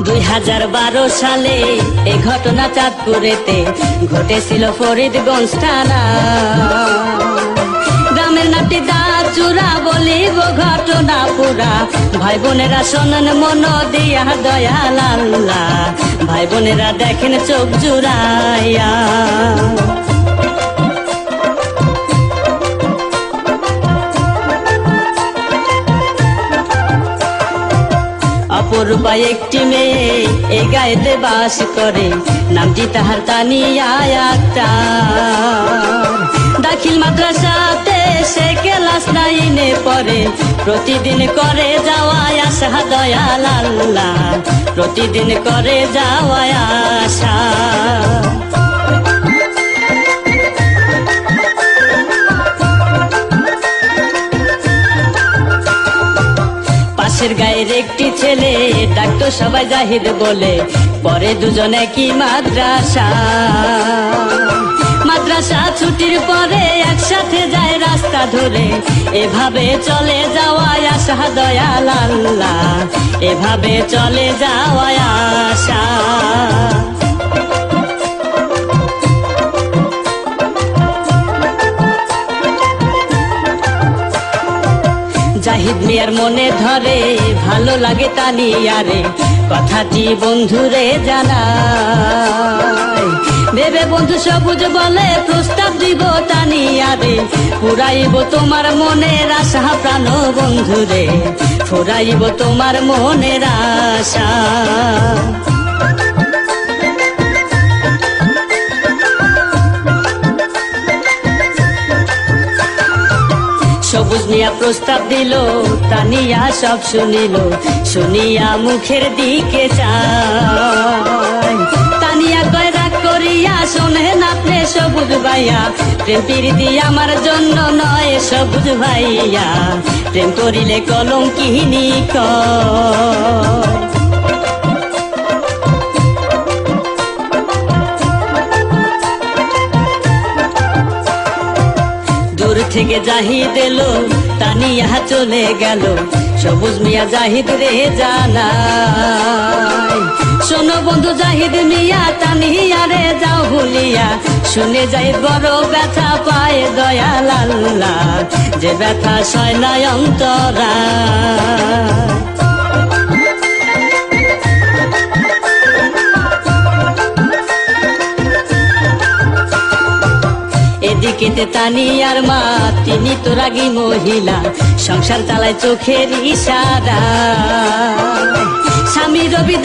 2012 সালে এই ঘটনা চাঁদপুরেতে ঘটেছিল ফরিদগঞ্জ থানা। গ্রামের নাটি দাচুরা বলিব ঘটনা পুরা, ভাই বোনেরা শোনেন মন দিয়া দয়াল আল্লাহ, ভাই বোনেরা দেখেন চোখ জুড়াইয়া। অপরূপা একটি মেয়ে এই গায়েতে বাস করে, নামটি তাহার তানিয়া আক্তার। দাখিল মাদ্রাসাতে সে ক্লাস 9-এ পড়ে, প্রতিদিন করে যাওয়া আসা দয়াল আল্লাহ, প্রতিদিন করে যাওয়া আসা। পাশের গায়ের একটি ছেলে ডাকতো সবাই জাহিদ বলে, পরে দুজনে কি মাদ্রাসা। মাদ্রাসা ছুটির পরে একসাথে যায় রাস্তা ধরে, এভাবে চলে যাওয়া আসা দয়াল আল্লাহ, এভাবে চলে যাওয়া আসা। জাহিদ মিয়ার মনে ধরে ভালো লাগে তানিয়ারে, কথাটি বন্ধুরে জানায়। ভেবে বন্ধু সবুজ বলে প্রস্তাব দিব তানিয়ারে, ফুরাইব তোমার মনের আশা প্রাণ বন্ধুরে, ফুরাইব তোমার মনের আশা। সবুজ মিয়া প্রস্তাব দিল, তানিয়া সব শুনিল, শুনিয়া মুখের দিকে চায়। তানিয়া কয় রাগ করিয়া শোনেন আপনি সবুজ ভাইয়া, প্রেম প্রীতি আমার জন্য নয় সবুজ ভাইয়া, প্রেম করিলে কলঙ্কিনী কয়। দূর থেকে জাহিদ এলো, তানিয়া চলে গেল, সবুজ মিয়া জাহিদ রে জানায়। শোনো বন্ধু জাহিদ মিয়া তানিয়া রে যাও ভুলিয়া, শুনে যাই বড় ব্যথা পায় দয়াল আল্লাহ, যে ব্যথা সয় না অন্তরা। এদিকেতে তানিয়ার মা তিনি তো রাগী মহিলা, সংসার চালায় চোখের ইশারা। স্বামী রবি